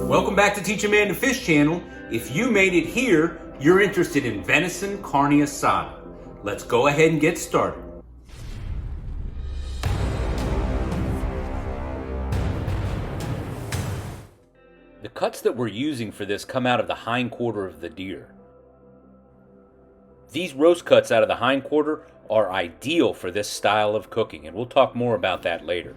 Welcome back to Teach a Man to Fish channel. If you made it here, you're interested in venison carne asada. Let's go ahead and get started. The cuts that we're using for this come out of the hind quarter of the deer. These roast cuts out of the hind quarter are ideal for this style of cooking, and we'll talk more about that later.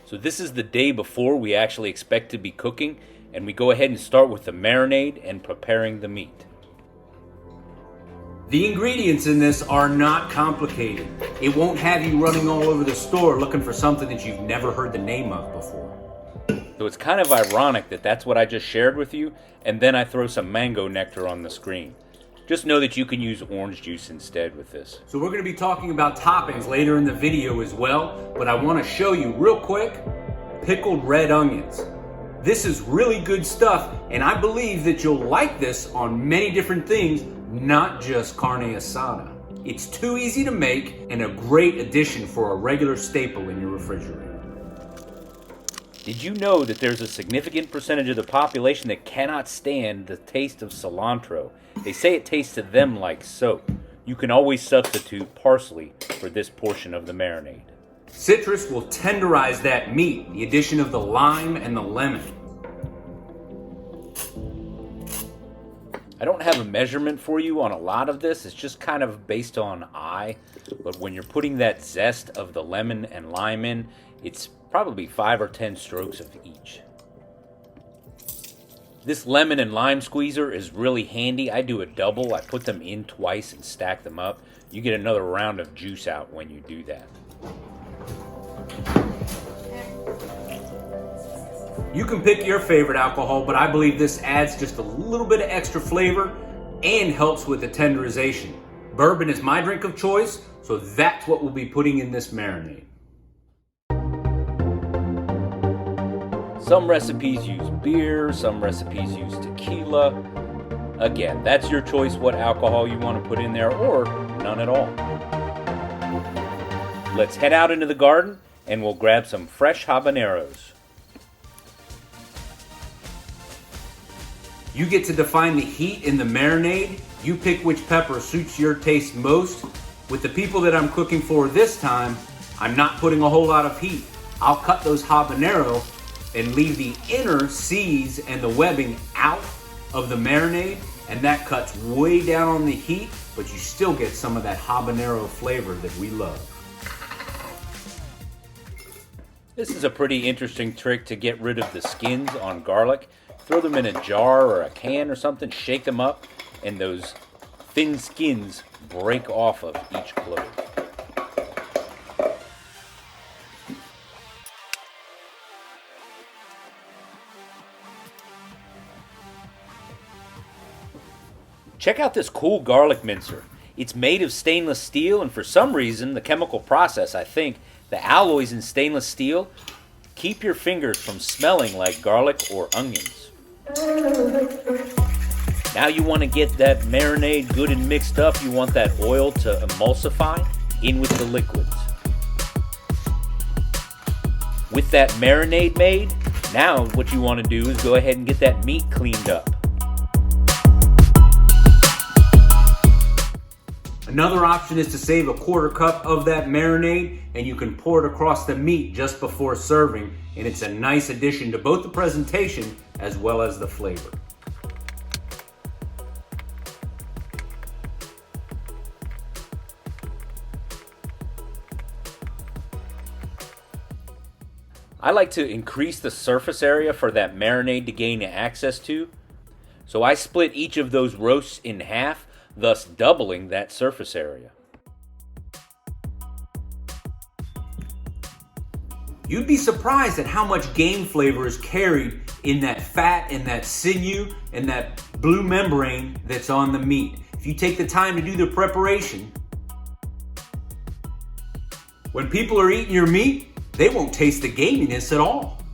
So this is the day before we actually expect to be cooking, and we go ahead and start with the marinade and preparing the meat. The ingredients in this are not complicated. It won't have you running all over the store looking for something that you've never heard the name of before. So it's kind of ironic that that's what I just shared with you, and then I throw some mango nectar on the screen. Just know that you can use orange juice instead with this. So we're going to be talking about toppings later in the video as well, but I want to show you real quick pickled red onions. This is really good stuff, and I believe that you'll like this on many different things, not just carne asada. It's too easy to make and a great addition for a regular staple in your refrigerator. Did you know that there's a significant percentage of the population that cannot stand the taste of cilantro? They say it tastes to them like soap. You can always substitute parsley for this portion of the marinade. Citrus will tenderize that meat, the addition of the lime and the lemon. I don't have a measurement for you on a lot of this. It's just kind of based on eye. But when you're putting that zest of the lemon and lime in, it's probably 5 or 10 strokes of each. This lemon and lime squeezer is really handy. I do a double. I put them in twice and stack them up. You get another round of juice out when you do that. You can pick your favorite alcohol, but I believe this adds just a little bit of extra flavor and helps with the tenderization. Bourbon is my drink of choice, so that's what we'll be putting in this marinade. Some recipes use beer, some recipes use tequila. Again, that's your choice what alcohol you want to put in there, or none at all. Let's head out into the garden and we'll grab some fresh habaneros. You get to define the heat in the marinade. You pick which pepper suits your taste most. With the people that I'm cooking for this time, I'm not putting a whole lot of heat. I'll cut those habanero and leave the inner seeds and the webbing out of the marinade, and that cuts way down on the heat, but you still get some of that habanero flavor that we love. This is a pretty interesting trick to get rid of the skins on garlic. Throw them in a jar or a can or something, shake them up, and those thin skins break off of each clove. Check out this cool garlic mincer. It's made of stainless steel, and for some reason, the chemical process, I think, the alloys in stainless steel keep your fingers from smelling like garlic or onions. Now you want to get that marinade good and mixed up. You want that oil to emulsify in with the liquids. With that marinade made, now what you want to do is go ahead and get that meat cleaned up. Another option is to save a quarter cup of that marinade, and you can pour it across the meat just before serving, and it's a nice addition to both the presentation as well as the flavor. I like to increase the surface area for that marinade to gain access to, so I split each of those roasts in half, thus doubling that surface area. You'd be surprised at how much game flavor is carried in that fat and that sinew and that blue membrane that's on the meat. If you take the time to do the preparation, when people are eating your meat, they won't taste the gaminess at all.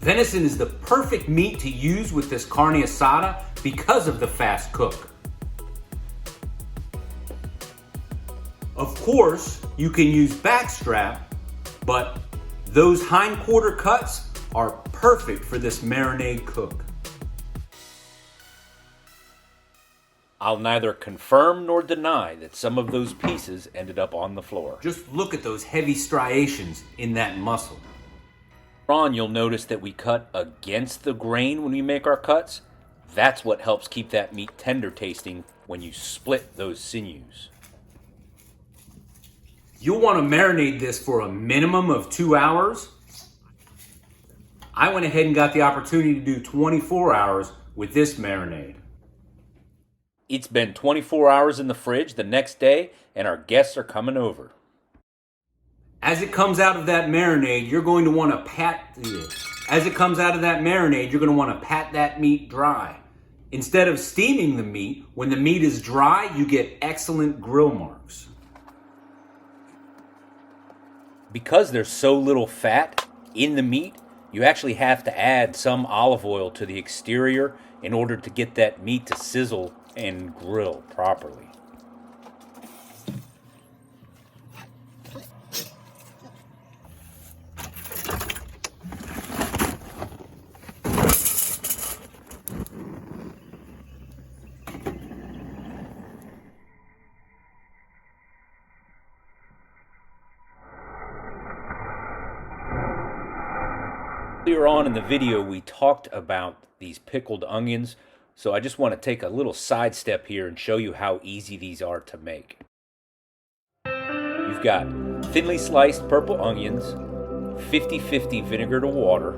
Venison is the perfect meat to use with this carne asada because of the fast cook. Of course, you can use backstrap, but those hindquarter cuts are perfect for this marinade cook. I'll neither confirm nor deny that some of those pieces ended up on the floor. Just look at those heavy striations in that muscle. On, you'll notice that we cut against the grain when we make our cuts. That's what helps keep that meat tender tasting when you split those sinews. You'll want to marinate this for a minimum of 2 hours. I went ahead and got the opportunity to do 24 hours with this marinade. It's been 24 hours in the fridge the next day, and our guests are coming over. As it comes out of that marinade, you're going to want to pat that meat dry. Instead of steaming the meat, when the meat is dry, you get excellent grill marks. Because there's so little fat in the meat, you actually have to add some olive oil to the exterior in order to get that meat to sizzle and grill properly. Earlier on in the video, we talked about these pickled onions, so I just want to take a little sidestep here and show you how easy these are to make. You've got thinly sliced purple onions, 50-50 vinegar to water,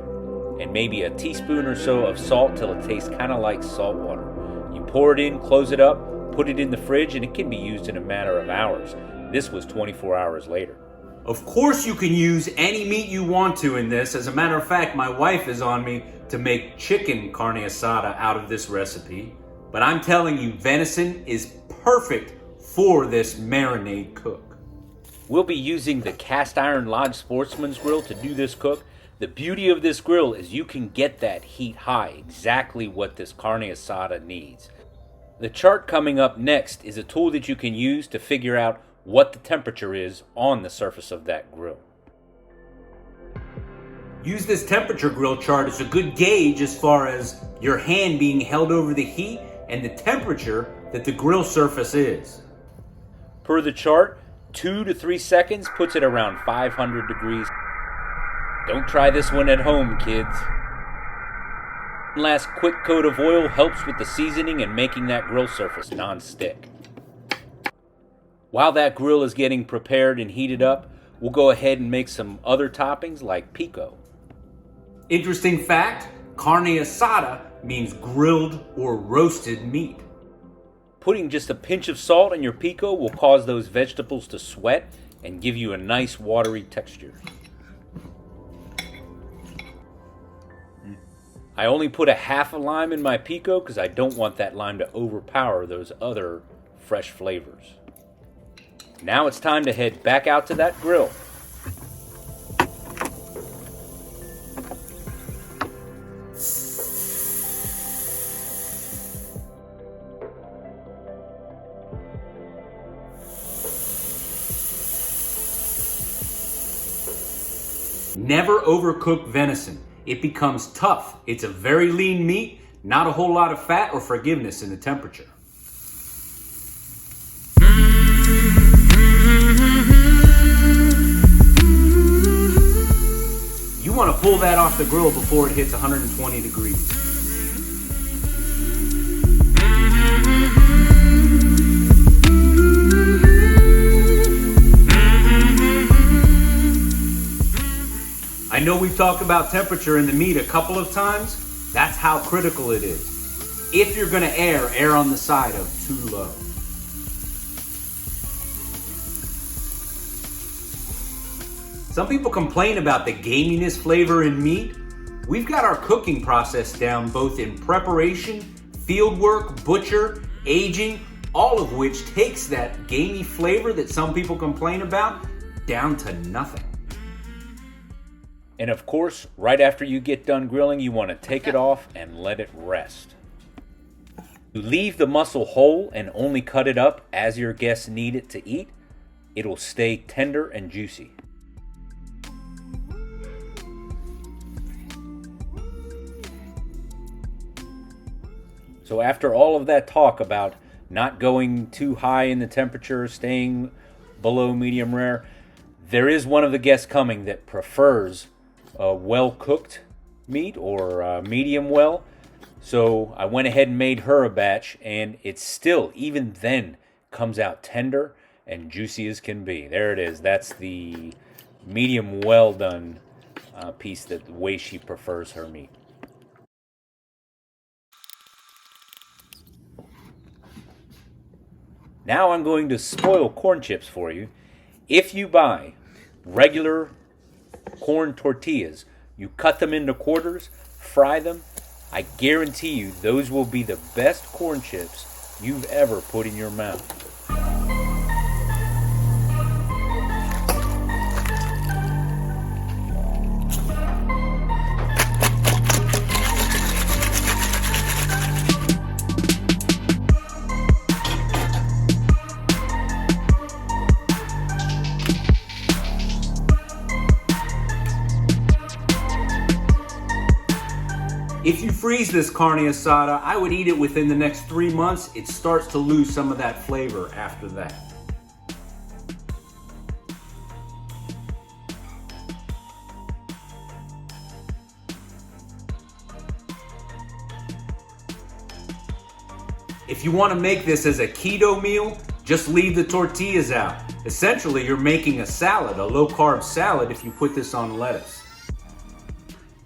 and maybe a teaspoon or so of salt till it tastes kind of like salt water. You pour it in, close it up, put it in the fridge, and it can be used in a matter of hours. This was 24 hours later. Of course you can use any meat you want to in this. As a matter of fact, my wife is on me to make chicken carne asada out of this recipe. But I'm telling you, venison is perfect for this marinade cook. We'll be using the cast iron Lodge Sportsman's grill to do this cook. The beauty of this grill is you can get that heat high, exactly what this carne asada needs. The chart coming up next is a tool that you can use to figure out what the temperature is on the surface of that grill. Use this temperature grill chart as a good gauge as far as your hand being held over the heat and the temperature that the grill surface is. Per the chart, 2 to 3 seconds puts it around 500 degrees. Don't try this one at home, kids. One last quick coat of oil helps with the seasoning and making that grill surface non-stick. While that grill is getting prepared and heated up, we'll go ahead and make some other toppings like pico. Interesting fact, carne asada means grilled or roasted meat. Putting just a pinch of salt in your pico will cause those vegetables to sweat and give you a nice watery texture. I only put a half a lime in my pico because I don't want that lime to overpower those other fresh flavors. Now it's time to head back out to that grill. Never overcook venison. It becomes tough. It's a very lean meat, not a whole lot of fat or forgiveness in the temperature. You want to pull that off the grill before it hits 120 degrees. I know we've talked about temperature in the meat a couple of times. That's how critical it is. If you're going to err on the side of too low. Some people complain about the gaminess flavor in meat. We've got our cooking process down both in preparation, field work, butcher, aging, all of which takes that gamey flavor that some people complain about down to nothing. And of course, right after you get done grilling, you want to take it off and let it rest. You leave the muscle whole and only cut it up as your guests need it to eat. It'll stay tender and juicy. So after all of that talk about not going too high in the temperature, staying below medium rare, there is one of the guests coming that prefers well-cooked meat or medium well. So I went ahead and made her a batch, and it still, even then, comes out tender and juicy as can be. There it is. That's the medium well done piece, the way she prefers her meat. Now I'm going to spoil corn chips for you. If you buy regular corn tortillas, you cut them into quarters, fry them, I guarantee you those will be the best corn chips you've ever put in your mouth. If you freeze this carne asada, I would eat it within the next 3 months. It starts to lose some of that flavor after that. If you want to make this as a keto meal, just leave the tortillas out. Essentially, you're making a salad, a low-carb salad, if you put this on lettuce.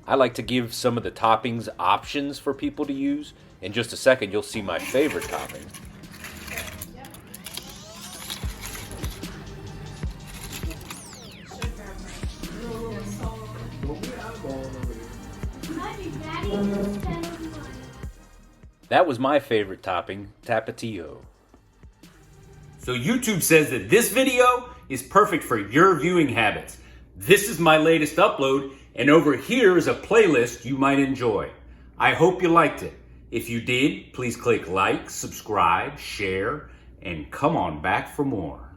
I like to give some of the toppings options for people to use. In just a second, you'll see my favorite topping. That was my favorite topping, tapatio. So YouTube says that this video is perfect for your viewing habits. This is my latest upload, and over here is a playlist you might enjoy. I hope you liked it. If you did, please click like, subscribe, share, and come on back for more.